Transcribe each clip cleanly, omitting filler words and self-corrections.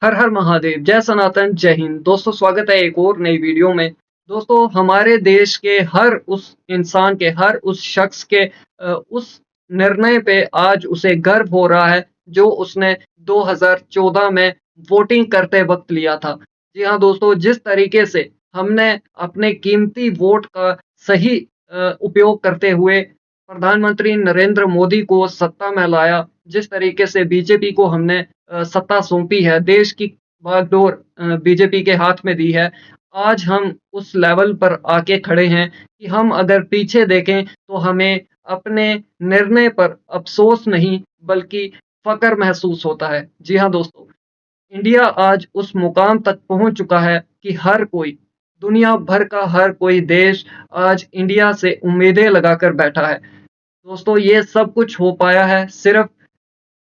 हर हर महादेव, जय सनातन, जय हिंद। दोस्तों स्वागत है एक और नई वीडियो में। दोस्तों हमारे देश के हर उस इंसान के, हर उस शख्स के उस निर्णय पे आज उसे गर्व हो रहा है जो उसने 2014 में वोटिंग करते वक़्त लिया था। जी हाँ दोस्तों, जिस तरीके से हमने अपने कीमती वोट का सही उपयोग करते हुए प्रधानमंत्री नरेंद्र मोदी को सत्ता में लाया, जिस तरीके से बीजेपी को हमने सत्ता सौंपी है, देश की बागडोर बीजेपी के हाथ में दी है। आज हम उस लेवल पर आके खड़े हैं कि हम अगर पीछे देखें तो हमें अपने निर्णय पर अफ़सोस नहीं बल्कि फ़क्र महसूस होता है। जी हाँ दोस्तों, इंडिया आज उस मुकाम तक पहुँच चुका है कि हर कोई, दुनिया भर का हर कोई देश आज इंडिया से उम्मीदें लगाकर बैठा है। दोस्तों ये सब कुछ हो पाया है सिर्फ़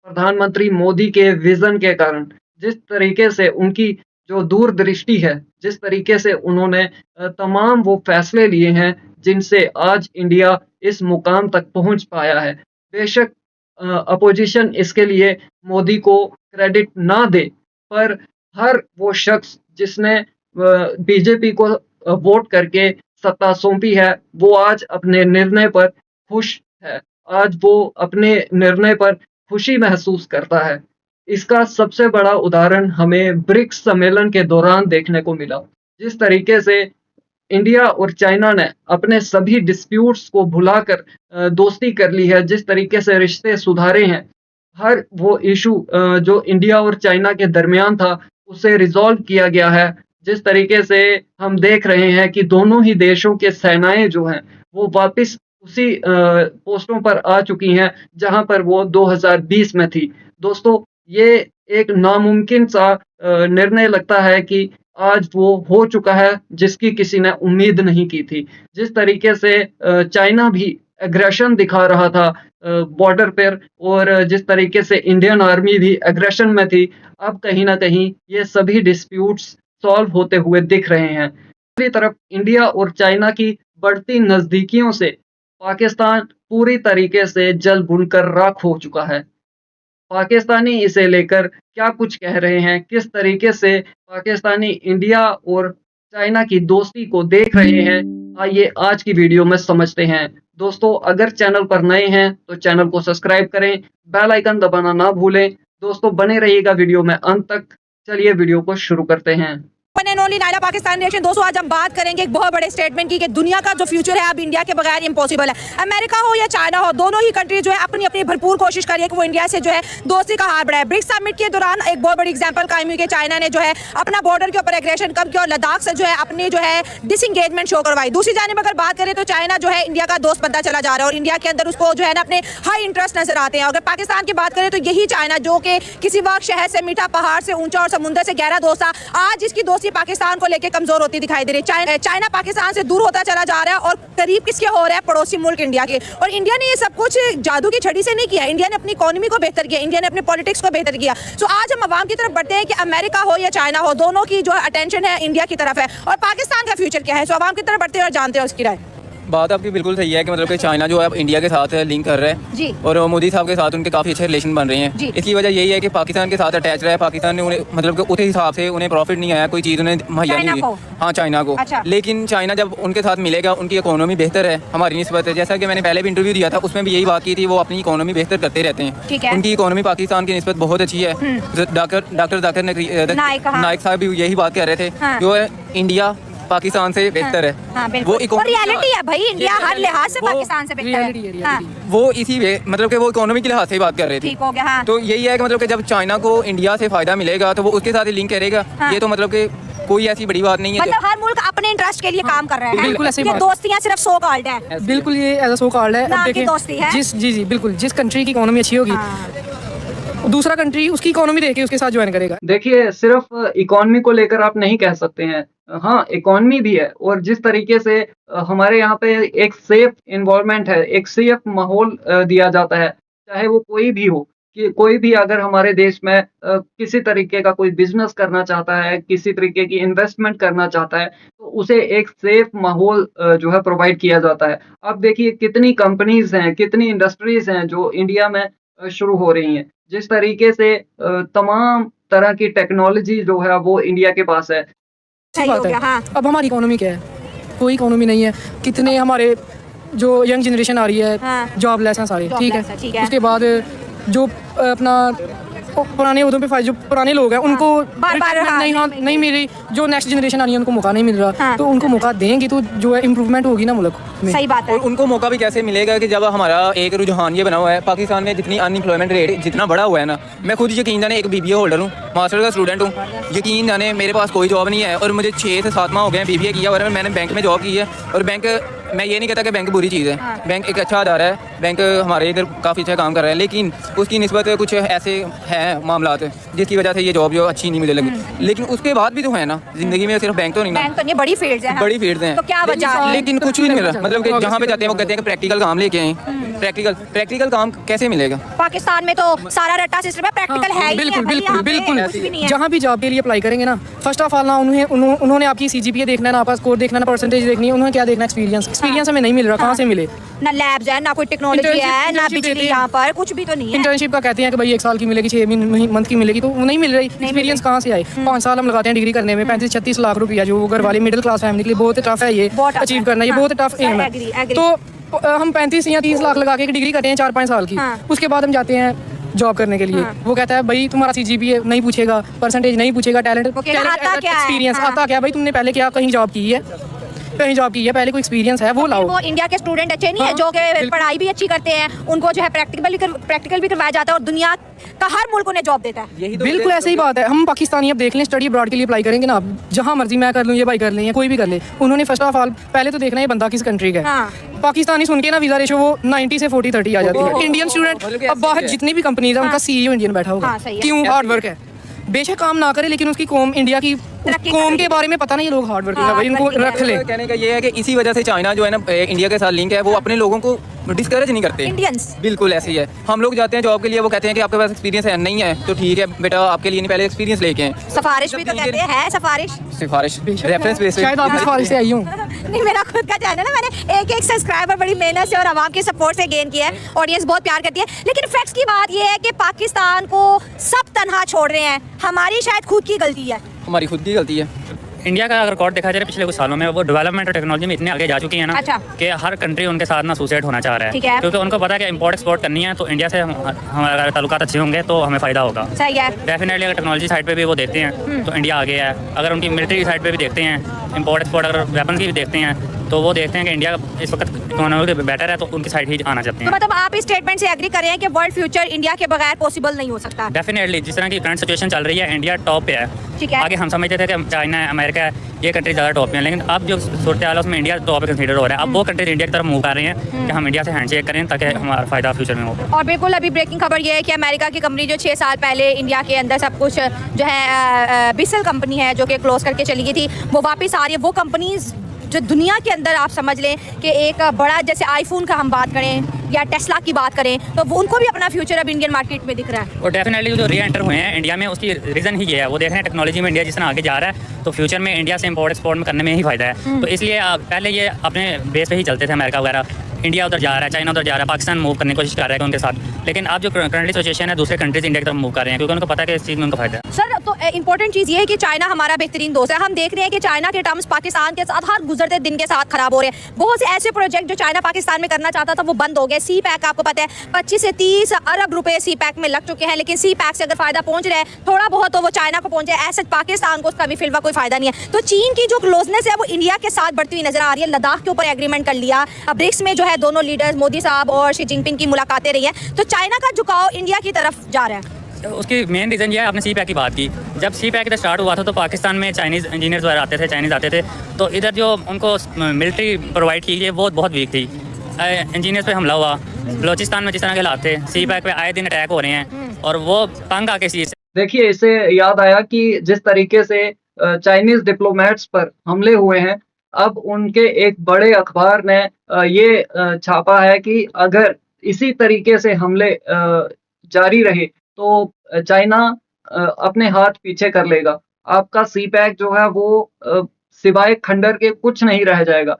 प्रधानमंत्री मोदी के विज़न के कारण। जिस तरीके से उनकी जो दूरदृष्टि है, जिस तरीके से उन्होंने तमाम वो फ़ैसले लिए हैं, जिनसे आज इंडिया इस मुकाम तक पहुँच पाया है। बेशक अपोज़िशन इसके लिए मोदी को क्रेडिट ना दे, पर हर वो शख़्स जिसने बीजेपी को वोट करके सत्ता सौंपी है, वो आज अपने निर्णय पर खुश है। आज वो अपने निर्णय पर खुशी महसूस करता है। इसका सबसे बड़ा उदाहरण हमें ब्रिक्स सम्मेलन के दौरान देखने को मिला। जिस तरीके से इंडिया और चाइना ने अपने सभी डिस्प्यूट्स को भुलाकर दोस्ती कर ली है, जिस तरीके से रिश्ते सुधारे हैं। हर वो इश्यू जो इंडिया और चाइना के दरमियान था, उसे रिज़ॉल्व किया गया है। जिस तरीके से हम देख रहे हैं कि दोनों ही देशों के सेनाएँ जो हैं, वो वापिस उसी पोस्टों पर आ चुकी हैं, जहाँ पर वो 2020 में थी। दोस्तों, ये एक नामुमकिन सा निर्णय लगता है कि आज वो हो चुका है, जिसकी किसी ने उम्मीद नहीं की थी। जिस तरीके से चाइना भी एग्रेशन दिखा रहा था बॉर्डर पर, और जिस तरीके से इंडियन आर्मी भी एग्रेशन में थी, अब कहीं न कहीं ये सभी डिस्प्यूट्स सॉल्व होते हुए दिख रहे हैं। दूसरी तरफ इंडिया और चाइना की बढ़ती नज़दीकियों से पाकिस्तान पूरी तरीके से जल भुनकर राख हो चुका है। पाकिस्तानी इसे लेकर क्या कुछ कह रहे हैं, किस तरीके से पाकिस्तानी इंडिया और चाइना की दोस्ती को देख रहे हैं, आइए आज की वीडियो में समझते हैं। दोस्तों अगर चैनल पर नए हैं तो चैनल को सब्सक्राइब करें, बेल आइकन दबाना ना भूलें। दोस्तों बने रहिएगा वीडियो में अंत तक। चलिए वीडियो को शुरू करते हैं। One and only Naira Pakistan reaction. दोस्तों आज हम बात करेंगे एक बहुत बड़े स्टेटमेंट की कि दुनिया का जो फ्यूचर है अब इंडिया के बगैर इम्पॉसिबल है। अमेरिका हो या चाइना हो, दोनों ही कंट्री जो है अपनी अपनी भरपूर कोशिश कर रही है कि वो इंडिया से जो है दोस्ती का हाथ बढ़ाए। ब्रिक्स समिट के दौरान एक बहुत बड़ी एग्जांपल कायम हुई कि चाइना ने जो है अपना बॉर्डर के ऊपर एग्रेशन कम किया और लद्दाख से जो है अपनी जो है डिसंगेजमेंट शो करवाई। दूसरी जानिब अगर बात करें तो चाइना जो है इंडिया का दोस्त बनता चला जा रहा है और इंडिया के अंदर उसको जो है ना अपने हाई इंटरेस्ट नजर आते हैं। अगर पाकिस्तान की बात करें तो यही चाइना जो कि किसी वक्त शहर से मीठा, पहाड़ से ऊंचा और समुद्र से गहरा दोस्त था, आज इसकी दोस्ती पाकिस्तान को लेकर कमजोर होती दिखाई दे रही है। चाइना पाकिस्तान से दूर होता चला जा रहा है और करीब किसके हो रहा है, पड़ोसी मुल्क इंडिया के। और इंडिया ने ये सब कुछ जादू की छड़ी से नहीं किया, इंडिया ने अपनी इकोनॉमी को बेहतर किया, इंडिया ने अपने पॉलिटिक्स को बेहतर किया। सो आज हम अवाम की तरफ बढ़ते हैं कि अमेरिका हो या चाइना हो, दोनों की जो अटेंशन है इंडिया की तरफ है और पाकिस्तान का फ्यूचर क्या है। सो अवाम की तरफ बढ़ते हैं और जानते हैं उसकी राय। बात आपकी बिल्कुल सही है कि मतलब कि चाइना जो है अब इंडिया के साथ लिंक कर रहा है जी। और मोदी साहब के साथ उनके काफ़ी अच्छे रिलेशन बन रहे हैं। इसकी वजह यही है कि पाकिस्तान के साथ अटैच रहा है। पाकिस्तान ने उन्हें मतलब कि उस हिसाब से उन्हें प्रॉफिट नहीं आया, कोई चीज़ उन्हें मुहैया नहीं हुई। हाँ चाइना को। अच्छा। लेकिन चाइना जब उनके साथ मिलेगा, उनकी इकोनॉमी बेहतर है हमारी निस्बत है। जैसा कि मैंने पहले भी इंटरव्यू दिया था, उसमें भी यही बात की थी, वो अपनी इकोनॉमी बेहतर करते रहते हैं। उनकी इकोनॉमी पाकिस्तान की निस्बत बहुत अच्छी है। डॉक्टर जाकिर नाइक साहब भी यही बात कह रहे थे, जो है इंडिया पाकिस्तान से बेहतर है। हाँ, वो रियलिटी है भाई, इंडिया हर लिहाज से पाकिस्तान से बेहतर है। हाँ। वो इसी वे मतलब कि वो इकोनॉमी के लिहाज से ही बात कर रहे थे। ठीक हो गया। हाँ। तो यही है कि मतलब कि जब चाइना को इंडिया से फायदा मिलेगा तो वो उसके साथ ही लिंक करेगा। हाँ। ये तो मतलब कि कोई ऐसी बड़ी बात नहीं है। मतलब हर मुल्क अपने इंटरेस्ट के लिए काम कर रहा है। बिल्कुल ऐसी ये बात। दोस्तियां सिर्फ सो कॉल्ड है। बिल्कुल ये एज सो कॉल्ड है। नाम की दोस्ती है। जी बिल्कुल, जिस कंट्री की इकोनॉमी अच्छी होगी दूसरा कंट्री उसकी इकोनॉमी देख के उसके साथ ज्वाइन करेगा। देखिए सिर्फ इकोनॉमी को लेकर आप नहीं कह सकते हैं। हाँ, इकोनॉमी भी है और जिस तरीके से हमारे यहाँ पे एक सेफ एनवायरनमेंट है, एक सेफ माहौल दिया जाता है, चाहे वो कोई भी हो। कि कोई भी अगर हमारे देश में किसी तरीके का कोई बिजनेस करना चाहता है, किसी तरीके की इन्वेस्टमेंट करना चाहता है, तो उसे एक सेफ माहौल जो है प्रोवाइड किया जाता है। अब देखिए कितनी कंपनीज हैं, कितनी इंडस्ट्रीज हैं जो इंडिया में शुरू हो रही हैं। जिस तरीके से तमाम तरह की टेक्नोलॉजी जो है वो इंडिया के पास है। सही हो गया, हाँ। अब हमारी इकोनॉमी क्या है? कोई इकोनॉमी नहीं है। कितने हमारे जो यंग जनरेशन आ रही है, हाँ। जॉबलेस हैं सारे, ठीक Jobless है, ठीक है। है। उसके बाद जो अपना पुराने उधर पे जो पुराने लोग हैं उनको बार-बार, हाँ, नहीं मिल रही। जो नेक्स्ट जनरेशन आ रही है उनको मौका नहीं मिल रहा, हाँ। तो उनको मौका देंगे तो जो है इम्प्रूवमेंट होगी ना मुल्क में। सही बात है। और उनको मौका भी कैसे मिलेगा कि जब हमारा एक रुझान ये बना हुआ है पाकिस्तान में, जितनी अनएम्प्लॉयमेंट रेट जितना बढ़ा हुआ है ना, मैं खुद यकीन जाने एक BBA होल्डर हूँ, मास्टर का स्टूडेंट हूँ, यकीन जाने मेरे पास कोई जॉब नहीं है और मुझे 6 से 7 माह हो गए हैं BBA किया और मैंने बैंक में जॉब की है। और बैंक, मैं ये नहीं कहता कि बैंक बुरी चीज़ है, बैंक एक अच्छा अदारा है, बैंक हमारे इधर काफ़ी अच्छा काम कर रहा है, लेकिन उसकी निस्बत कुछ ऐसे हैं मामलात जिसकी वजह से ये जॉब जो अच्छी नहीं मुझे लगी। लेकिन उसके बाद भी तो है ना ज़िंदगी में, सिर्फ बैंक तो नहीं ना, बैंक तो नहीं, बड़ी फील्ड्स हैं, हाँ। बड़ी फील्ड्स हैं, तो क्या वजह? लेकिन कुछ भी नहीं मिला। मतलब कि जहाँ पे जाते हैं वो कहते हैं कि प्रैक्टिकल काम लेके आए। प्रैक्टिकल काम कैसे मिलेगा? पाकिस्तान में तो सारा रट्टा सिस्टम है, प्रैक्टिकल है ही नहीं है, बिल्कुल भाई, बिल्कुल यहाँ पे कुछ भी नहीं बिल्कुल। है। जहाँ भी जॉब के लिए अप्लाई करेंगे ना, फर्स्ट ऑफ ऑल ना उन्होंने आपकी CGPA देखना है, ना आपका स्कोर देखना है, ना परसेंटेज देखनी है, उन्होंने क्या देखना है? एक्सपीरियंस हमें नहीं मिल रहा, कहाँ से मिले? ना लैब्स है, ना कोई टेक्नोलॉजी है, ना Internship बिजली, देते हैं। यहाँ पर कुछ भी तो नहीं है। इंटर्नशिप का कहते हैं कि भाई 1 साल की मिलेगी, 6 मंथ की मिलेगी, तो वो नहीं मिल रही। एक्सपीरियंस कहाँ से आए? 5 साल हम लगाते हैं डिग्री करने में, 35-36 लाख रुपया, जो घर वाले मिडिल क्लास फैमिली के लिए बहुत टफ है, ये बहुत tough अचीव है। करना, ये हाँ, बहुत टफ एम agree, है। agree। तो हम 35 या 30 लाख लगा के एक डिग्री करते हैं 4-5 साल की, हाँ। उसके बाद हम जाते हैं जॉब करने के लिए। वो कहता है भाई तुम्हारा CGPA नहीं पूछेगा, परसेंटेज नहीं पूछेगा, टैलेंट वो कहता आता क्या है? एक्सपीरियंस हाँ। आता क्या है? भाई तुमने पहले क्या कहीं जॉब की है? कहीं जॉब की है, पहले कोई एक्सपीरियंस है वो लाओ। वो इंडिया के स्टूडेंट अच्छे नहीं है, हाँ, जो कि बिल्कुल। पढ़ाई भी अच्छी करते हैं, उनको जो है प्रैक्टिकल भी करवाया जाता है और दुनिया का हर मुल्क उन्हें जॉब देता है। बिल्कुल ऐसे ही बात है। हम पाकिस्तानी अब देख लें, स्टडी अब्रॉड के लिए अप्लाई करेंगे ना, जहाँ मर्जी मैं कर लूँ, ये भाई कर लें, या कोई भी कर ले, उन्होंने फर्स्ट ऑफ ऑल पहले तो देखना है ये बंदा किस कंट्री का है। हाँ। पाकिस्तानी सुन के ना वीजा रेशो वो 90 से 40-30 आ जाती है। इंडियन स्टूडेंट अब बाहर जितनी भी कंपनीज है उनका CEO इंडियन बैठा होगा। हाँ, सही है। क्यों? हार्ड वर्क है। बेशक काम ना करे, लेकिन उसकी कौम, इंडिया की तरक्की कौम कर के बारे में पता नहीं, ये लोग हार्ड वर्किंग है हाँ, भाई, इनको तरक्की रख ले। कहने का ये है कि इसी वजह से चाइना जो है ना इंडिया के साथ लिंक है, वो अपने लोगों को डिस्करेज नहीं करते। इंडियंस बिल्कुल ऐसे ही है। हम लोग जाते हैं जॉब के लिए, वो कहते हैं कि आपके पास एक्सपीरियंस है, नहीं है तो ठीक है बेटा, आपके लिए नहीं, पहले एक्सपीरियंस लेके आए। सिफारिश भी तो कहते हैं, सिफारिश। सिफारिश रेफरेंस बेस पे। शायद आप इस फॉल से आई हूँ। नहीं, मेरा खुद का चैनल है, मैंने एक सब्सक्राइबर बड़ी मेहनत से और आवाम के सपोर्ट से गेन किया है, ऑडियंस बहुत प्यार करती है। लेकिन फैक्ट्स की बात ये है कि पाकिस्तान को सब तनहा छोड़ रहे हैं, हमारी शायद खुद की गलती है। हमारी खुद की गलती है। इंडिया का अगर रिकॉर्ड देखा जाए पिछले कुछ सालों में, वो डेवलपमेंट और टेक्नोलॉजी में इतने आगे जा चुकी है ना, अच्छा। कि हर कंट्री उनके साथ ना सुसाइड होना चाह रहा ठीक है, है। क्योंकि उनको पता है कि इंपोर्ट एक्सपोर्ट करनी है, तो इंडिया से हमारे अगर ताल्लुकात अच्छे होंगे तो हमें फ़ायदा होगा। सही है। डेफिनेटली अगर टेक्नोलॉजी साइड पे भी वो देखते हैं तो इंडिया आगे है। अगर उनकी मिलिट्री साइड पे भी देखते हैं, इंपोर्ट एक्सपोर्ट अगर वेपन की भी देखते हैं, तो वो देखते हैं कि इंडिया इस वक्त इकोनॉमी बेटर है, तो उनकी साइड ही आना चाहते तो हैं। मतलब आप इस स्टेटमेंट से एग्री कर रहे हैं कि वर्ल्ड फ्यूचर इंडिया के बगैर पॉसिबल नहीं हो सकता। डेफिनेटली जिस तरह की करंट सिचुएशन चल रही है, इंडिया टॉप पे है। ठीक है। आगे हम समझते थे कि चाइना है, अमेरिका है, ये कंट्री ज़्यादा टॉप पे है, लेकिन अब जो सूरत हाल है उसमें इंडिया टॉप पे कंसीडर हो रहा है। अब वो कंट्रीज इंडिया की तरफ मूव कर रहे हैं कि हम इंडिया से हैंडशेक करें ताकि हमारा फ़ायदा फ्यूचर में हो। और बिल्कुल अभी ब्रेकिंग खबर ये है कि अमेरिका की कंपनी जो 6 साल पहले इंडिया के अंदर सब कुछ जो है बिसल कंपनी है जो कि क्लोज करके चली गई थी, वो वापस आ रही है। वो कंपनीज जो दुनिया के अंदर आप समझ लें कि एक बड़ा, जैसे आईफोन का हम बात करें या टेस्ला की बात करें, तो वो उनको भी अपना फ्यूचर अब इंडियन मार्केट में दिख रहा है। और डेफिनेटली जो री एंटर हुए हैं इंडिया में, उसकी रीज़न ही ये है, वो देख रहे हैं टेक्नोलॉजी में इंडिया जिस तरह आगे जा रहा है, तो फ्यूचर में इंडिया से इंपोर्ट एक्सपोर्ट में करने में ही फ़ायदा है। तो इसलिए पहले ये अपने बेस पे ही चलते थे, अमेरिका वगैरह, इंडिया उधर जा रहा है, चाइना उधर जा रहा है, पाकिस्तान मूव करने की कोशिश कर रहा है उनके साथ। लेकिन अब जो करंटली सिचुएशन है, दूसरे कंट्रीज इंडिया की तरफ मूव कर रहे हैं, क्योंकि उनको पता है कि इस चीज़ में उनका फ़ायदा है। सर, तो इंपॉर्टेंट चीज़ ये है कि चाइना हमारा बेहतरीन दोस्त है। हम देख रहे हैं कि चाइना के टर्म्स पाकिस्तान के साथ हर गुजरते दिन के साथ खराब हो रहे हैं। बहुत से ऐसे प्रोजेक्ट जो चाइना पाकिस्तान में करना चाहता था वो बंद हो गए। सी पैक आपको पता है 25 से 30 अरब रुपए सी पैक में लग चुके हैं, लेकिन सी पैक से अगर फायदा पहुंच रहा है थोड़ा बहुत, तो वो चाइना को पहुंचे, ऐसे पाकिस्तान को उसका भी फिलवा कोई फायदा नहीं है। तो चीन की जो क्लोजनेस है वो इंडिया के साथ बढ़ती हुई नजर आ रही है। लद्दाख के ऊपर एग्रीमेंट कर लिया, अब ब्रिक्स में जो है दोनों लीडर्स मोदी साहब और शी जिनपिंग की मुलाकातें रही हैं, तो चाइना का झुकाव इंडिया की तरफ जा रहा है। उसकी मेन रीज़न ये है, आपने सी पैक की बात की, जब सी पैक इधर स्टार्ट हुआ था तो पाकिस्तान में चाइनीज़ इंजीनियर्स वगैरह आते थे, चाइनीज़ आते थे, तो इधर जो उनको मिलिट्री प्रोवाइड की गई वो बहुत वीक थी। इंजीनियर्स पे हमला हुआ, बलोचिस्तान में जिस तरह के हालात थे, सी पैक पे आए दिन अटैक हो रहे हैं, और वो तंग आके चीज़। देखिए, इससे याद आया कि जिस तरीके से चाइनीज डिप्लोमेट्स पर हमले हुए हैं, अब उनके एक बड़े अखबार ने ये छापा है कि अगर इसी तरीके से हमले जारी रहे तो चाइना अपने हाथ पीछे कर लेगा। आपका सी पैक जो है वो सिवाय खंडर के कुछ नहीं रह जाएगा,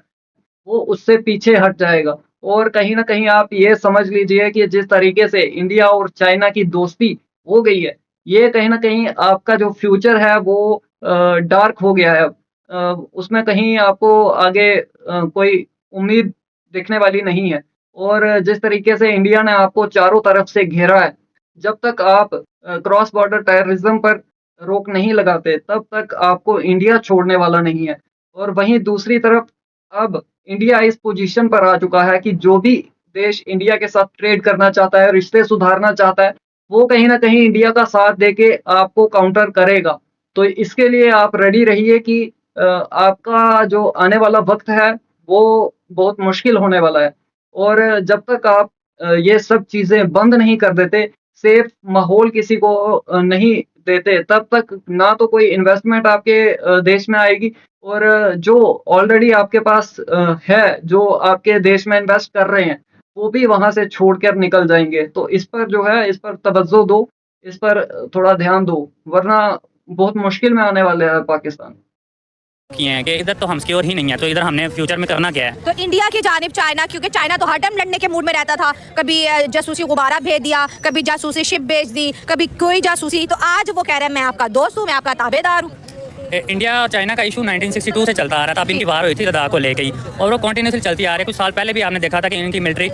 वो उससे पीछे हट जाएगा। और कहीं ना कहीं आप ये समझ लीजिए कि जिस तरीके से इंडिया और चाइना की दोस्ती हो गई है, ये कहीं न कहीं आपका जो फ्यूचर है वो डार्क हो गया है। उसमें कहीं आपको आगे कोई उम्मीद दिखने वाली नहीं है। और जिस तरीके से इंडिया ने आपको चारों तरफ से घेरा है, जब तक आप क्रॉस बॉर्डर टेररिज्म पर रोक नहीं लगाते, तब तक आपको इंडिया छोड़ने वाला नहीं है। और वहीं दूसरी तरफ अब इंडिया इस पोजीशन पर आ चुका है कि जो भी देश इंडिया के साथ ट्रेड करना चाहता है, रिश्ते सुधारना चाहता है, वो कहीं न कहीं इंडिया का साथ देके आपको काउंटर करेगा। तो इसके लिए आप रेडी रहिए कि आपका जो आने वाला वक़्त है, वो बहुत मुश्किल होने वाला है। और जब तक आप ये सब चीज़ें बंद नहीं कर देते, सेफ माहौल किसी को नहीं देते, तब तक ना तो कोई इन्वेस्टमेंट आपके देश में आएगी। और जो ऑलरेडी आपके पास है, जो आपके देश में इन्वेस्ट कर रहे हैं, वो भी वहाँ से छोड़कर निकल जाएँगे। तो इस पर जो है, इस पर तवज्जो दो, इस पर थोड़ा ध्यान दो, वरना बहुत मुश्किल में आने वाले है पाकिस्तान। किए हैं कि इधर तो हम सिक्योर ही नहीं है, तो इधर हमने फ्यूचर में करना क्या है। तो इंडिया की जानिब चाइना, क्योंकि चाइना तो हर टाइम लड़ने के मूड में रहता था, कभी जासूसी गुब्बारा भेज दिया, कभी जासूसी शिप भेज दी, कभी कोई जासूसी। तो आज वो कह रहे हैं मैं आपका दोस्त हूँ, मैं आपका ताबेदार हूँ। इंडिया और चाइना का इशू 1962 से चलता आ रहा था। अब इनकी वार हुई थी लद्दाख को लेके ही, और वो कंटिन्यूसली चलती आ रही है। कुछ साल पहले भी आपने देखा था कि इनकी मिलिट्री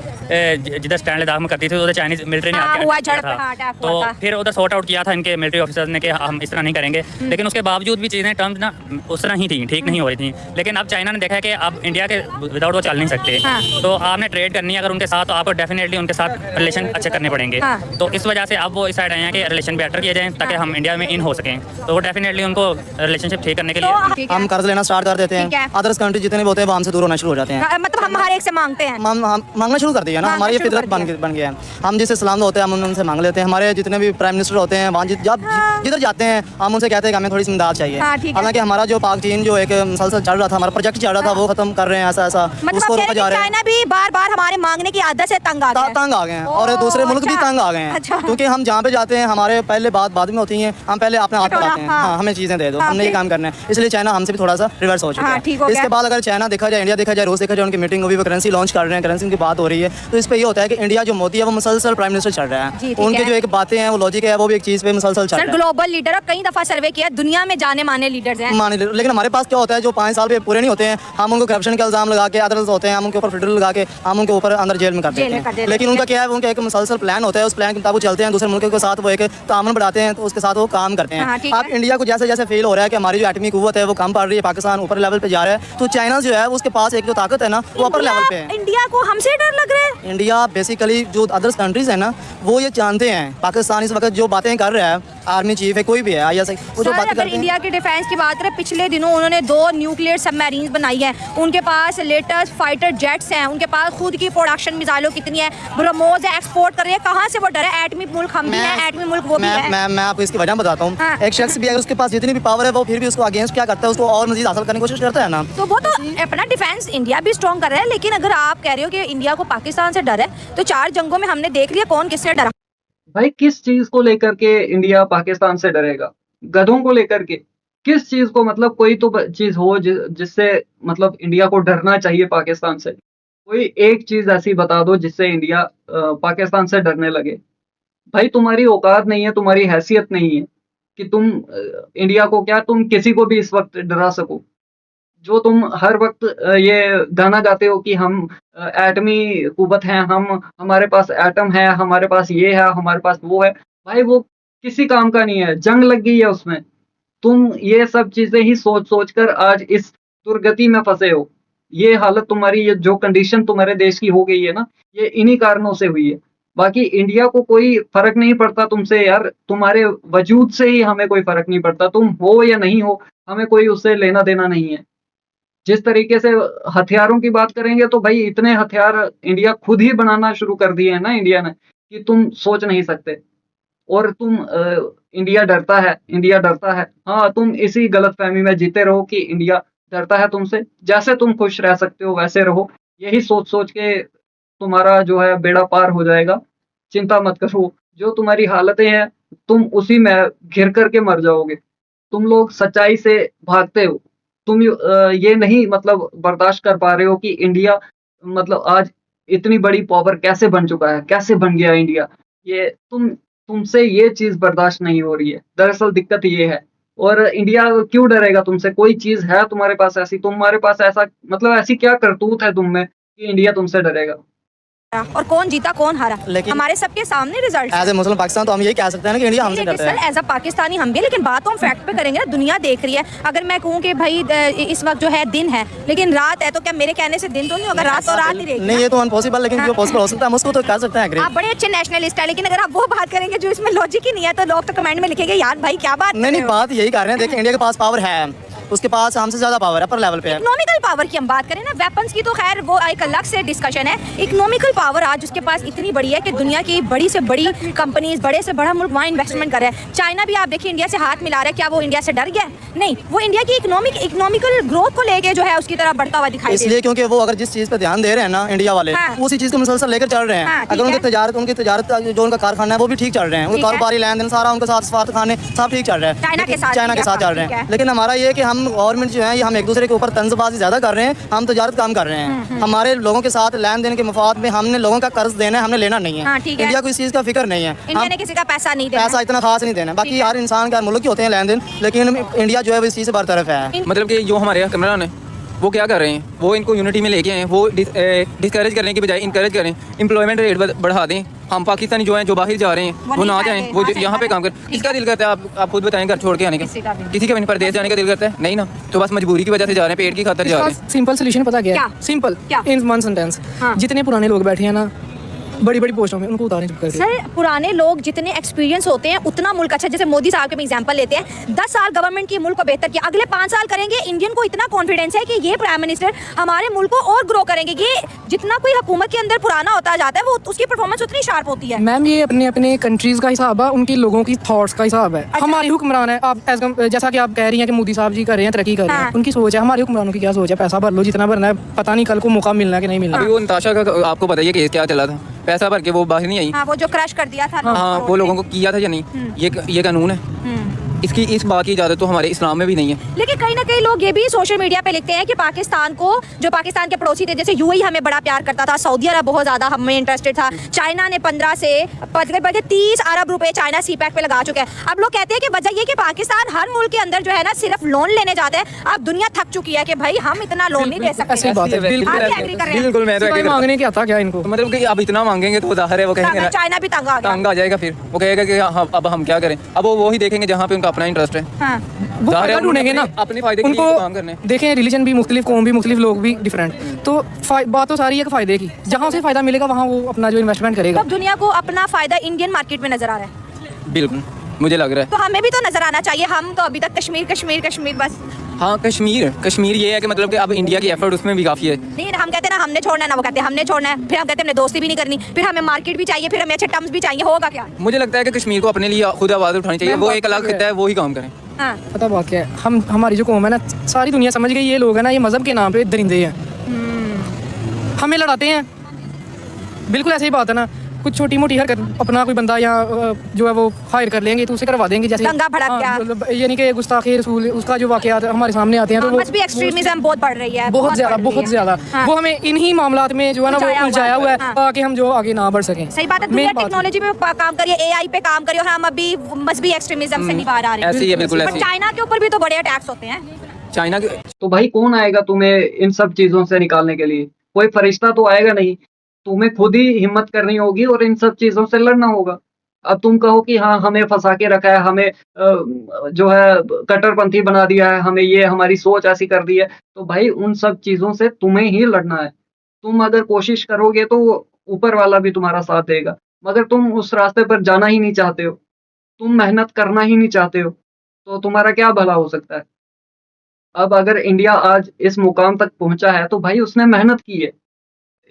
जिधर स्टैंड लद्दाख में करती थी, उधर चाइनीज मिलिट्री ने आके हुआ अटैक किया झड़प, हाँ, था। अटैक हुआ था। तो फिर उधर सॉर्ट आउट किया था इनके मिलिट्री ऑफिसर्स ने कि हम इस तरह नहीं करेंगे, लेकिन उसके बावजूद भी चीज़ें टर्म्स ना उस तरह ही थी, ठीक नहीं हो रही थी। लेकिन अब चाइना ने देखा है कि अब इंडिया के विदाउट वो चल नहीं सकते, तो आपने ट्रेड करनी है अगर उनके साथ, तो आपको डेफिनेटली उनके साथ रिलेशन अच्छे करने पड़ेंगे। तो इस वजह से अब वो इस साइड आए हैं कि रिलेशन बेटर किए जाएँ ताकि हम इंडिया में इन हो सकें। तो वो डेफिनेटली उनको रिलेशनशिप ठीक करने के लिए हम कर्ज लेना स्टार्ट कर देते हैं। अदर्स कंट्री जितने भी होते हैं वो हमसे दूर होना शुरू हो जाते हैं। मतलब हम हर एक से मांगते हैं, मांगना शुरू कर दिया ना, हमारी ये फितरत बन गया है। हम जिससे सलाम होते हैं हम उनसे मांग लेते हैं। हमारे जितने भी प्राइम मिनिस्टर होते हैं, वहाँ जिधर जाते हैं हम उनसे कहते हैं कि हमें थोड़ी सी इमदाद चाहिए। हालांकि हमारा जो पाक चीन जो एक मुसलसल चल रहा था, हमारा प्रोजेक्ट चल रहा था, वो खत्म कर रहे हैं। ऐसा उसको रोका जा रहा है। चाइना भी बार बार हमारे मांगने की आदत से तंग आ गए हैं, और दूसरे मुल्क भी तंग आ गए हैं। क्योंकि हम जहाँ पे जाते हैं हमारे पहले बात बाद में होती है, हम पहले अपने हाथ बढ़ाते हैं, हाँ हमें चीज़ें दे दो, हमने ये काम करना है। इसलिए चाइना हमसे भी थोड़ा सा रिवर्स हो चुका है। इसके बाद अगर चाइना देखा जाए, इंडिया देखा जाए, रूस देखा जाए, उनकी मीटिंग हुई, वो करेंसी लॉन्च कर रहे हैं, करेंसी की बात हो रही है। तो इस पे ये होता है कि इंडिया जो मोदी है वो मुसलसल प्राइम मिनिस्टर चल रहा है, उनके जो एक बातें हैं वो लॉजिक है, वो भी एक चीज़ पे मुसलसल चल रहा है। ग्लोबल लीडर और कई दफा सर्वे किया, दुनिया में जाने माने लीडर्स हैं। लेकिन हमारे पास क्या होता है, जो 5 साल पे पूरे नहीं होते हैं, हम उनको करप्शन के इल्जाम लगा के, अदर्स होते हैं हम उनके ऊपर फेडरल लगा के हम उनके ऊपर अंदर जेल में कर देते हैं। लेकिन उनका क्या है, उनका एक मुसलसल प्लान होता है, उस प्लान के मुताबिक चलते हैं, दूसरे मुल्कों के साथ वो एक तामन बढ़ाते हैं, तो उसके साथ वो काम करते हैं। अब इंडिया को जैसे जैसे फील हो रहा है कि हमारी जो एटमी कुव्वत है वो कम पड़ रही है, पाकिस्तान ऊपर लेवल पे जा रहा है, तो चाइना जो है उसके पास एक जो ताकत है ना वो अपर लेवल पे है। इंडिया को हमसे डर लग रहा है। इंडिया बेसिकली जो अदर्स कंट्रीज है ना, वो ये जानते हैं पाकिस्तान इस वक्त जो बातें कर रहा है, आर्मी चीफ है कोई भी है, ISI, वो जो बातें करते हैं। इंडिया की डिफेंस की बात करें, पिछले दिनों उन्होंने 2 न्यूक्लियर सबमरीन बनाई है, उनके पास लेटेस्ट फाइटर जेट्स हैं, उनके पास खुद की प्रोडक्शन मिसाइलों कितनी है, ब्रह्मोस है, एक्सपोर्ट कर रही है। कहाँ से वो डर है? एटमी मुल्क हम भी हैं, एटमी मुल्क वो भी है। मैं आपको इसकी वजह बताता हूँ। एक शख्स भी अगर उसके पास जितनी भी पावर है, वो फिर भी उसको अगेंस्ट क्या करता है, उसको और मजीद हासिल करने की कोशिश करता है ना। तो वो तो अपना डिफेंस इंडिया भी स्ट्रॉन्ग कर रहा है, लेकिन अगर आप कह रहे हो कि इंडिया को पाकिस्तान से डर है, तो 4 जंगों में हमने देख लिया कौन किससे डरा। भाई किस चीज को लेकर के इंडिया पाकिस्तान से डरेगा? गधों को लेकर के? किस चीज को, मतलब कोई तो चीज हो जिससे मतलब इंडिया को डरना चाहिए पाकिस्तान से। कोई एक चीज ऐसी बता दो जिससे इंडिया पाकिस्तान से डरने लगे। भाई तुम्हारी औकात नहीं है, तुम्हारी हैसियत नहीं है कि तुम इंडिया को क्या, तुम किसी को भी इस वक्त डरा सको। जो तुम हर वक्त ये गाना गाते हो कि हम एटमी कुव्वत हैं, हमारे पास एटम है, हमारे पास ये है, हमारे पास वो है। भाई वो किसी काम का नहीं है, जंग लग गई है उसमें। तुम ये सब चीजें ही सोच कर आज इस दुर्गति में फंसे हो। ये हालत तुम्हारी, ये जो कंडीशन तुम्हारे देश की हो गई है ना, ये इन्हीं कारणों से हुई है। बाकी इंडिया को कोई फर्क नहीं पड़ता तुमसे यार, तुम्हारे वजूद से ही हमें कोई फर्क नहीं पड़ता। तुम हो या नहीं हो, हमें कोई उससे लेना देना नहीं है। जिस तरीके से हथियारों की बात करेंगे तो भाई इतने हथियार इंडिया खुद ही बनाना शुरू कर दिए हैं ना इंडिया ने, कि तुम सोच नहीं सकते। और तुम इंडिया डरता है, इंडिया डरता है। हाँ, तुम इसी गलतफहमी में जीते रहो कि इंडिया डरता है तुमसे। जैसे तुम खुश रह सकते हो वैसे रहो। यही सोच के तुम्हारा जो है बेड़ा पार हो जाएगा। चिंता मत करो। जो तुम्हारी हालतें हैं तुम उसी में घिर करके मर जाओगे। तुम लोग सच्चाई से भागते हो। तुम ये नहीं मतलब बर्दाश्त कर पा रहे हो कि इंडिया मतलब आज इतनी बड़ी पावर कैसे बन चुका है, कैसे बन गया इंडिया। ये तुम तुमसे ये चीज बर्दाश्त नहीं हो रही है। दरअसल दिक्कत ये है। और इंडिया क्यों डरेगा तुमसे? कोई चीज है तुम्हारे पास ऐसी? तुम्हारे पास ऐसा मतलब ऐसी क्या करतूत है तुम में कि इंडिया तुमसे डरेगा? और कौन जीता कौन हारा लेकिन हमारे सबके सामने रिजल्ट एज ए मुस्लिम पाकिस्तान तो हम यही कह सकते हैं ना कि इंडिया हमसे डरता है। एज अ पाकिस्तानी हम भी, लेकिन बात तो हम फैक्ट पे करेंगे ना, दुनिया देख रही है। अगर मैं कहूँ कि भाई इस वक्त जो है दिन है लेकिन रात है, तो क्या मेरे कहने से दिन तो नहीं होगा? रात तो रात ही रहेगी। नहीं, ये तो अनपॉसिबल, लेकिन जो पॉसिबल हो सकता है हम उसको तो कर सकते हैं। आप बड़े अच्छे नेशनलिस्ट है, लेकिन अगर आप वो बात करेंगे जो इसमें लॉजिक ही नहीं है, तो लोग तो कमेंट में लिखेंगे यार भाई क्या बात। नहीं, बात यही कर रहे हैं। देखिए, इंडिया के पास पावर है, उसके पास हमसे ज्यादा पावर है, पर लेवल पे है। इकोनॉमिकल पावर की हम बात करें ना, वेपन्स की तो खैर वो एक अलग से डिस्कशन है। इकोनॉमिकल पावर आज उसके पास इतनी बड़ी है कि दुनिया की बड़ी से बड़ी कंपनीज, बड़े से बड़ा मुल्क वहाँ इन्वेस्टमेंट कर रहा है। चाइना भी आप देखिए इंडिया से हाथ मिला रहा है। क्या वो इंडिया से डर गया? नहीं, वो इंडिया की इकोनॉमिकल ग्रोथ को लेके जो है उसकी तरफ बढ़ता हुआ दिखाई इसलिए क्योंकि वो अगर जिस चीज पे ध्यान दे रहे हैं ना इंडिया वाले, उसी चीज को मुसलसल लेकर चल रहे हैं। अगर उनकी तजारत जो उनका कारखाना है वो भी ठीक चल रहे हैं, उनका कारोबारी लेन देन सारा उनके साथ, सफारत खाने सब ठीक चल रहा है, चाइना के साथ चल रहे हैं। लेकिन हमारा ये कि हम गवर्नमेंट जो है हम एक दूसरे के ऊपर तंजबाजी ज्यादा कर रहे हैं, हम तजारत काम कर रहे हैं। हमारे लोगों के साथ लेन देन के मफाद में हमने लोगों का कर्ज देना है, हमने लेना नहीं है। इंडिया को इस चीज का फिक्र नहीं है, इंडिया ने किसी का पैसा नहीं देना, पैसा इतना खास नहीं देना। बाकी हर इंसान का मुल्क के होते हैं लेन देन, लेकिन इंडिया जो है वो इस चीज से बरतरफ है। मतलब कि जो हमारे हुक्मरान है वो क्या कर रहे हैं, वो इनको यूनिटी में लेके आए हैं, वो डिस्करेज करने की बजाय इनकरेज करें, एम्प्लॉयमेंट रेट बढ़ा दें। हम पाकिस्तानी जो हैं जो बाहर जा रहे हैं वो ना जाएं, वो यहाँ पे काम करें। किसका दिल करता है आप खुद बताएं घर छोड़ के आने का? किसी का भी नहीं। परदेश जाने का दिल करता है? नहीं ना, तो बस मजबूरी की वजह से जा रहे हैं, पेट की खातिर जा रहे हैं। सिंपल सोल्यूशन पता क्या है? Simple, in one sentence. जितने पुराने लोग बैठे हैं ना बड़ी बड़ी पोस्टों में, उनको उतारें चुप करके। सर, पुराने लोग जितने एक्सपीरियंस होते हैं उतना मुल्क अच्छा। जैसे मोदी साहब के एग्जांपल लेते हैं, 10 साल गवर्नमेंट की मुल्क को बेहतर किया, अगले 5 साल करेंगे। इंडियन को इतना कॉन्फिडेंस है कि ये प्राइम मिनिस्टर हमारे मुल्क को और ग्रो करेंगे। ये जितना कोई हुकूमत के अंदर पुराना होता जाता है वो उसकी परफॉर्मेंस उतनी शार्प होती है। मैम, ये अपने अपने कंट्रीज का हिसाब है, उनके लोगों की थॉट्स का हिसाब है। हमारी हुक्मरान है, आप जैसा कि आप कह रही हैं कि मोदी साहब जी कर रहे हैं, तरक्की कर रहे हैं, उनकी सोच है। हमारे हुक्मरानों की क्या सोच है? पैसा भर लो जितना भरना है, पता नहीं कल को मौका मिलना कि नहीं मिलना। अभी वो नताशा का आपको बताइए केस क्या चला था, पैसा भर के वो बाहर नहीं आई। हाँ, वो जो क्रश कर दिया था। हाँ, वो लोगों को किया था या नहीं, ये कानून है। इसकी इस बात की इजाजत तो हमारे इस्लाम में भी नहीं है। लेकिन कहीं ना कहीं लोग ये भी सोशल मीडिया पे लिखते हैं कि पाकिस्तान को, जो पाकिस्तान के पड़ोसी थे, जैसे यूएई हमें बड़ा प्यार करता था, सऊदी अरब बहुत ज्यादा हमें इंटरेस्टेड था, चाइना ने 15 से 30 अरब रुपए चाइना सीपैक पे लगा चुके हैं। अब लोग कहते हैं कि वजह ये कि पाकिस्तान हर मुल्क के अंदर जो है ना सिर्फ लोन लेने जाते हैं। अब दुनिया थक चुकी है कि भाई हम इतना लोन नहीं दे सकते। ऐसी बात है, बिल्कुल। मैं तो मांगने क्या था क्या इनको? मतलब कि अब इतना मांगेंगे तो जाहिर है वो कहेंगे चाइना भी तंग आ जाएगा, फिर वो कहेगा कि अब हम क्या करें। अब वो वही देखेंगे जहाँ पे उनका अपना इंटरेस्ट है। वो फायदा ढूंढेंगे ना अपने फायदे के लिए काम करने। देखें, रिलीजन भी मुख्तलिफ, कौम भी मुख्तलिफ, लोग भी डिफरेंट, तो बात तो सारी है फायदे की। जहाँ से फायदा मिलेगा वहाँ वो अपना जो इन्वेस्टमेंट करेगा। तो दुनिया को अपना फायदा इंडियन मार्केट में नजर आ रहा है। बिल्कुल, मुझे लग रहा है। तो हमें भी तो नजर आना चाहिए। हम तो अभी तक कश्मीर बस। हाँ, कश्मीर ये है कि मतलब कि अब इंडिया की एफर्ट उसमें भी काफी है। नहीं, हम कहते हैं ना हमने छोड़ना है, ना वो कहते हैं हमने छोड़ना है, फिर हम कहते हैं हमने दोस्ती भी नहीं करनी, फिर हमें मार्केट भी चाहिए, फिर हमें अच्छे टर्म्स भी चाहिए। होगा क्या? मुझे लगता है कि कश्मीर को अपने लिए खुद आवाज उठानी चाहिए। वो एक अलग खिता है, वो ही काम करें। हाँ। पता बात क्या है, हमारी जो कौम है ना, सारी दुनिया समझ गई ये लोग है ना, ये मजहब के नाम पे दरिंदे हैं, हमें लड़ाते हैं। बिल्कुल ऐसी ही बात है ना, कुछ छोटी मोटी हरकत अपना कोई बंदा या जो है वो हायर कर लेंगे तो उसे करवा देंगे, जैसे दंगा भड़क गया, यानी कि गुस्ताखी रसूल, उसका जो वाकयात हमारे सामने आते हैं तो वो भी एक्सट्रीमिज्म बहुत बढ़ रही है, बहुत ज्यादा। वो हमें इन्हीं मामलात में जो है ना वो उलझाया हुआ है ताकि हम जो आगे ना बढ़ सकें। सही बात है। दुनिया टेक्नोलॉजी पे काम करिए, एआई पे काम करिए, और हम अभी मजहबी एक्सट्रीमिज्म से नहीं बाहर आ रहे हैं। ऐसे ही है, बिल्कुल ऐसे ही। चाइना के ऊपर भी तो बड़े अटैक्स होते हैं। चाइना के तो भाई कौन आएगा तुम्हें इन सब चीजों से निकालने के लिए? कोई फरिश्ता तो आएगा नहीं। तुम्हें खुद ही हिम्मत करनी होगी और इन सब चीजों से लड़ना होगा। अब तुम कहो कि हाँ हमें फंसा के रखा है, हमें जो है कट्टरपंथी बना दिया है, हमें ये हमारी सोच ऐसी कर दी है, तो भाई उन सब चीजों से तुम्हें ही लड़ना है। तुम अगर कोशिश करोगे तो ऊपर वाला भी तुम्हारा साथ देगा, मगर तुम उस रास्ते पर जाना ही नहीं चाहते हो, तुम मेहनत करना ही नहीं चाहते हो, तो तुम्हारा क्या भला हो सकता है? अब अगर इंडिया आज इस मुकाम तक पहुंचा है तो भाई उसने मेहनत की है।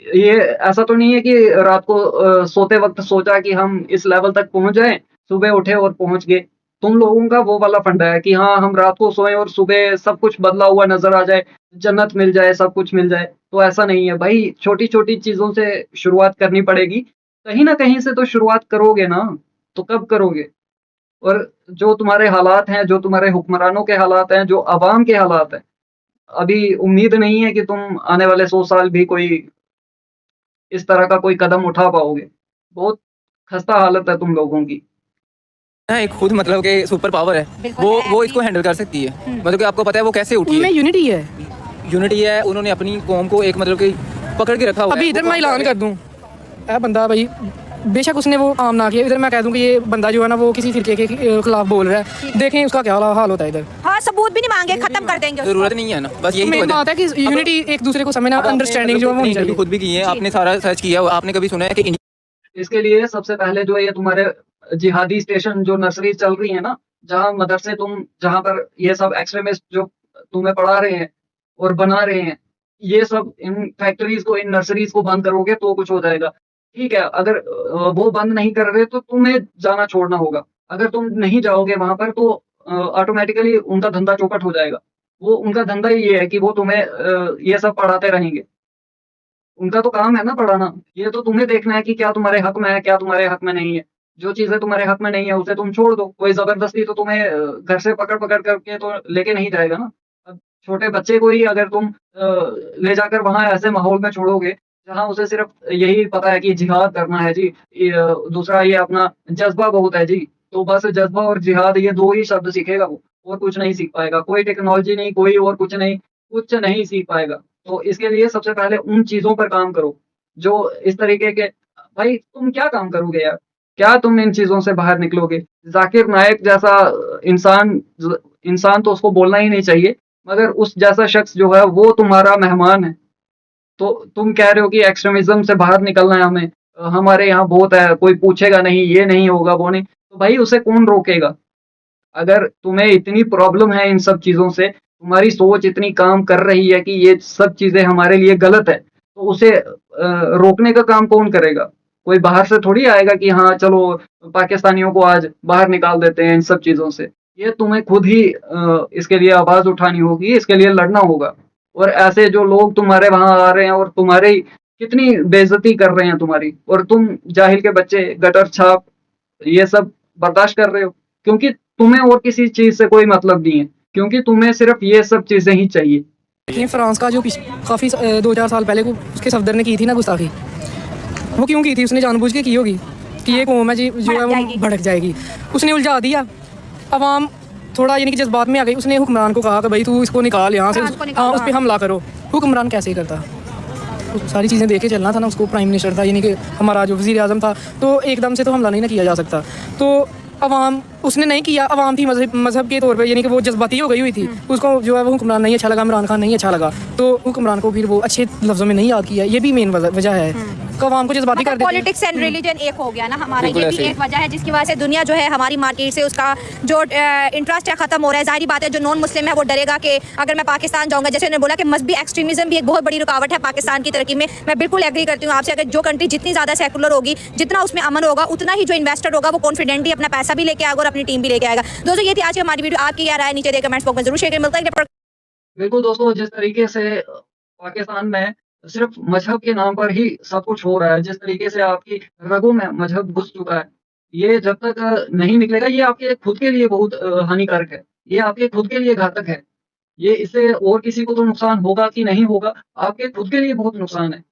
ये ऐसा तो नहीं है कि रात को सोते वक्त सोचा कि हम इस लेवल तक पहुंच जाएं, सुबह उठे और पहुंच गए। तुम लोगों का वो वाला फंडा है कि हाँ हम रात को सोएं और सुबह सब कुछ बदला हुआ नजर आ जाए, जन्नत मिल जाए, सब कुछ मिल जाए। तो ऐसा नहीं है भाई, छोटी छोटी चीजों से शुरुआत करनी पड़ेगी। कहीं ना कहीं से तो शुरुआत करोगे ना, तो कब करोगे? और जो तुम्हारे हालात हैं, जो तुम्हारे हुक्मरानों के हालात हैं, जो अवाम के हालात हैं, अभी उम्मीद नहीं है कि तुम आने वाले 100 साल भी कोई इस तरह का कोई कदम उठा पाओगे। बहुत खस्ता हालत है तुम लोगों की। ना एक खुद मतलब कि सुपर पावर है, बिल्कुल है, वो इसको हैंडल कर सकती है। मतलब कि आपको पता है वो कैसे उठी उनमें है, यूनिटी है। यूनिटी है, उन्होंने अपनी कौम को एक मतलब कि पकड़ के रखा हुआ है। अभी इधर मैं ऐलान कर दूं, ऐ बंदा भाई बेशक उसने वो आम ना किया, इधर मैं कह दूं कि ये बंदा जो है ना वो किसी फिरके के खिलाफ बोल रहा है, देखें उसका क्या हाल होता है इधर। हाँ, सबूत भी नहीं मांगे, खत्म कर देंगे उसको। जरूरत नहीं है ना, बस यही मेन बात है कि यूनिटी एक दूसरे को समझना, अंडरस्टैंडिंग जो है वो होनी चाहिए। खुद भी की है आपने, सारा सर्च किया, आपने कभी सुना है कि इसके लिए सबसे पहले जो ये तुम्हारे जिहादी स्टेशन जो नर्सरी चल रही है ना, जहाँ मदरसे तुम जहाँ पर ये सब एक्सट्रीमिस्ट जो तुम्हें पढ़ा रहे हैं और बना रहे हैं, ये सब इन फैक्ट्रीज को, इन नर्सरीज को बंद करोगे तो कुछ हो जाएगा। ठीक है, अगर वो बंद नहीं कर रहे तो तुम्हें जाना छोड़ना होगा। अगर तुम नहीं जाओगे वहां पर तो ऑटोमेटिकली उनका धंधा चौपट हो जाएगा। वो उनका धंधा ही ये है कि वो तुम्हें ये सब पढ़ाते रहेंगे। उनका तो काम है ना पढ़ाना। ये तो तुम्हें देखना है कि क्या तुम्हारे हक में है, क्या तुम्हारे हक में नहीं है। जो चीजें तुम्हारे हक में नहीं है उसे तुम छोड़ दो। कोई जबरदस्ती तो तुम्हें घर से पकड़ पकड़ करके तो लेके नहीं जाएगा ना। अब छोटे बच्चे को ही अगर तुम ले जाकर वहां ऐसे माहौल में छोड़ोगे जहां उसे सिर्फ यही पता है कि जिहाद करना है जी, दूसरा ये अपना जज्बा बहुत है जी, तो बस जज्बा और जिहाद ये दो ही शब्द सीखेगा वो, और कुछ नहीं सीख पाएगा। कोई टेक्नोलॉजी नहीं, कोई और कुछ नहीं सीख पाएगा। तो इसके लिए सबसे पहले उन चीजों पर काम करो जो इस तरीके के। भाई तुम क्या काम करोगे यार, क्या तुम इन चीजों से बाहर निकलोगे? जाकिर नायक जैसा इंसान, इंसान तो उसको बोलना ही नहीं चाहिए, मगर उस जैसा शख्स जो है वो तुम्हारा मेहमान है। तो तुम कह रहे हो कि एक्सट्रीमिज्म से बाहर निकलना है हमें, हमारे यहाँ बहुत है, कोई पूछेगा नहीं, ये नहीं होगा, वो नहीं। तो भाई उसे कौन रोकेगा? अगर तुम्हें इतनी प्रॉब्लम है इन सब चीजों से, तुम्हारी सोच इतनी काम कर रही है कि ये सब चीजें हमारे लिए गलत है, तो उसे रोकने का काम कौन करेगा? कोई बाहर से थोड़ी आएगा कि हाँ चलो पाकिस्तानियों को आज बाहर निकाल देते हैं इन सब चीजों से। ये तुम्हें खुद ही इसके लिए आवाज उठानी होगी, इसके लिए लड़ना होगा। और ऐसे जो लोग तुम्हारे वहां आ रहे हैं और तुम्हारी कितनी बेइज्जती कर रहे हैं तुम्हारी, और तुम जाहिल के बच्चे गटर छाप ये सब बर्दाश्त कर रहे हो, क्योंकि तुम्हें और किसी चीज से कोई मतलब नहीं है, क्योंकि तुम्हें सिर्फ ये सब चीजें ही चाहिए। ये फ्रांस का जो काफ़ी 2-4 साल पहले को उसके सफदर ने की थी ना गुस्ताखी, वो क्यों की थी? उसने जानबूझ के की होगी कि ये कौम है जी जो है वो भड़क जाएगी। उसने उलझा दिया, अवाम थोड़ा यानी कि जज्बात में आ गई। उसने हुक्मरान को कहा कि भाई तू इसको निकाल यहाँ से, हाँ उस पर हमला करो। हुक्मरान कैसे करता? तो सारी चीज़ें देख के चलना था ना उसको। प्राइम मिनिस्टर था यानी कि हमारा जो वज़ीर आज़म था, तो एकदम से तो हमला नहीं ना किया जा सकता। तो अवाम उसने नहीं किया, अवाम थी मजहब के तौर पे यानी कि वो जज्बाती हो गई हुई थी। उसको जो है वो हुक्मरान नहीं अच्छा लगा, इमरान खान नहीं अच्छा लगा, तो हुक्मरान को फिर वो अच्छे लफ्ज़ों में नहीं याद किया। ये भी मेन वजह है कि अवाम को जज्बाती कर देते हैं। पॉलिटिक्स एंड रिलीजन एक हो गया ना हमारा, ये भी एक वजह है जिसकी वजह से दुनिया जो है हमारी मार्केट से उसका जो इंटरेस्ट है खत्म हो रहा है। जाहिर बात है जो नॉन मुस्लिम है वो डरेगा कि अगर मैं पाकिस्तान जाऊंगा, जैसे उन्होंने बोला कि मजहबी एक्सट्रीमिज्म भी एक बहुत बड़ी रुकावट है पाकिस्तान की तरक्की में। मैं बिल्कुल एग्री करती हूँ आपसे। अगर जो कंट्री जितनी ज़्यादा सेकुलर होगी, जितना उसमें अमन होगा, उतना ही जो इन्वेस्टर होगा वो कॉन्फिडेंटली अपना पैसा भी लेके आएगा और अपनी टीम भी लेके आएगा। दोस्तों ये थी आज की हमारी वीडियो। आपकी क्या राय है नीचे दे कमेंट्स बॉक्स में जरूर शेयर करें। मिलता है बिल्कुल दोस्तों, जिस तरीके से पाकिस्तान में सिर्फ मजहब के नाम पर ही सब कुछ हो रहा है, जिस तरीके से आपकी रगों में मजहब घुस चुका है, ये जब तक नहीं निकलेगा, ये आपके खुद के लिए बहुत हानिकारक है, ये आपके खुद के लिए घातक है। ये इससे और किसी को तो नुकसान होगा कि नहीं होगा, आपके खुद के लिए बहुत नुकसान है।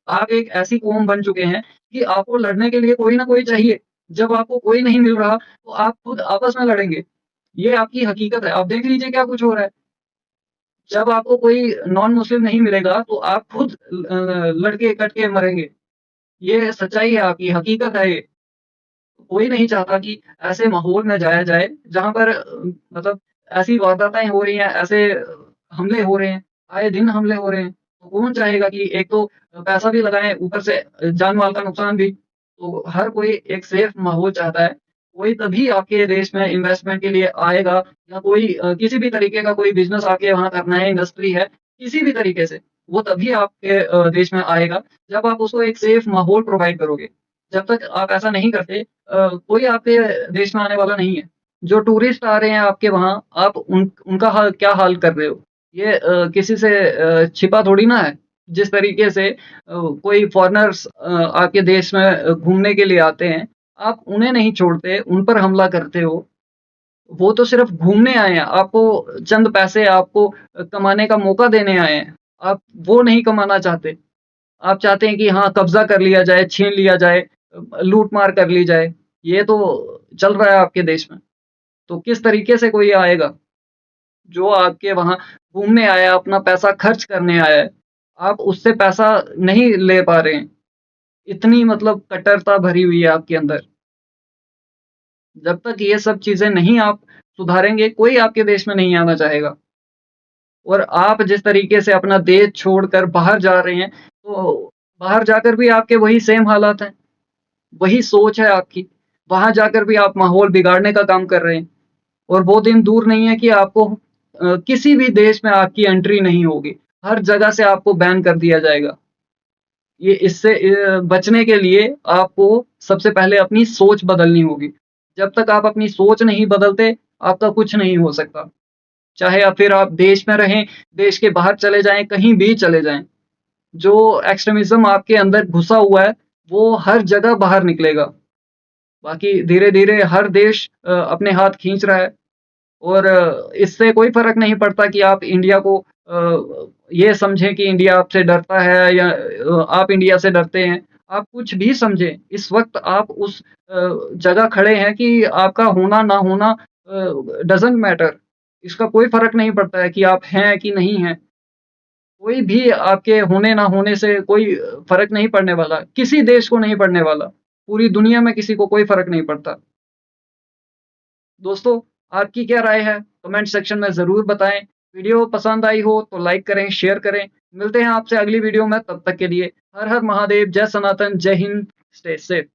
आप एक ऐसी कौम बन चुके हैं कि आपको लड़ने के लिए कोई ना कोई चाहिए। जब आपको कोई नहीं मिल रहा तो आप खुद आपस में लड़ेंगे। ये आपकी हकीकत है। आप देख लीजिए क्या कुछ हो रहा है। जब आपको कोई नॉन मुस्लिम नहीं मिलेगा तो आप खुद लड़के कट के मरेंगे। ये सच्चाई है, आपकी हकीकत है ये। कोई नहीं चाहता कि ऐसे माहौल में जाया जाए जहाँ पर मतलब ऐसी वारदातें हो रही हैं, ऐसे हमले हो रहे हैं, आए दिन हमले हो रहे हैं। तो कौन चाहेगा कि एक तो पैसा भी लगाएं, ऊपर से जान माल का नुकसान भी। तो हर कोई एक सेफ माहौल चाहता है। कोई तभी आपके देश में इन्वेस्टमेंट के लिए आएगा, या कोई किसी भी तरीके का कोई बिजनेस आपके वहाँ करना है, इंडस्ट्री है, किसी भी तरीके से, वो तभी आपके देश में आएगा जब आप उसको एक सेफ माहौल प्रोवाइड करोगे। जब तक आप ऐसा नहीं करते, कोई आपके देश में आने वाला नहीं है। जो टूरिस्ट आ रहे हैं आपके वहाँ, आप उनका क्या हाल कर रहे हो? ये किसी से छिपा थोड़ी ना है। जिस तरीके से कोई फॉरेनर्स आपके देश में घूमने के लिए आते हैं, आप उन्हें नहीं छोड़ते, उन पर हमला करते हो। वो तो सिर्फ घूमने आए हैं, आपको चंद पैसे आपको कमाने का मौका देने आए हैं। आप वो नहीं कमाना चाहते। आप चाहते हैं कि हाँ, कब्जा कर लिया जाए, छीन लिया जाए, लूट मार कर ली जाए। ये तो चल रहा है आपके देश में। तो किस तरीके से कोई आएगा जो आपके वहाँ घूमने आया, अपना पैसा खर्च करने आया है, आप उससे पैसा नहीं ले पा रहे हैं। इतनी मतलब कट्टरता भरी हुई है आपके अंदर। जब तक ये सब चीज़ें नहीं आप सुधारेंगे, कोई आपके देश में नहीं आना चाहेगा। और आप जिस तरीके से अपना देश छोड़कर बाहर जा रहे हैं, तो बाहर जाकर भी आपके वही सेम हालात हैं, वही सोच है आपकी। वहाँ जाकर भी आप माहौल बिगाड़ने का काम कर रहे हैं और वो दिन दूर नहीं है कि आपको किसी भी देश में आपकी एंट्री नहीं होगी। हर जगह से आपको बैन कर दिया जाएगा। ये इससे बचने के लिए आपको सबसे पहले अपनी सोच बदलनी होगी। जब तक आप अपनी सोच नहीं बदलते, आपका कुछ नहीं हो सकता। चाहे फिर आप देश में रहें, देश के बाहर चले जाएँ, कहीं भी चले जाएँ। जो एक्सट्रीमिज़्म आपके अंदर घुसा हुआ है, वो हर जगह बाहर निकलेगा। बाकी धीरे-धीरे हर देश अपने हाथ खींच रहा है और इससे कोई फ़र्क नहीं पड़ता कि आप इंडिया को ये समझें कि इंडिया आपसे डरता है या आप इंडिया से डरते हैं। आप कुछ भी समझें, इस वक़्त आप उस जगह खड़े हैं कि आपका होना ना होना डज़न्ट मैटर। इसका कोई फ़र्क नहीं पड़ता है कि आप हैं कि नहीं हैं। कोई भी आपके होने ना होने से कोई फ़र्क नहीं पड़ने वाला। किसी देश को नहीं पड़ने वाला। पूरी दुनिया में किसी को कोई फ़र्क नहीं पड़ता। दोस्तों, आपकी क्या राय है? कमेंट सेक्शन में ज़रूर बताएँ। वीडियो पसंद आई हो तो लाइक करें, शेयर करें। मिलते हैं आपसे अगली वीडियो में, तब तक के लिए हर हर महादेव, जय सनातन, जय हिंद, स्टे सेफ।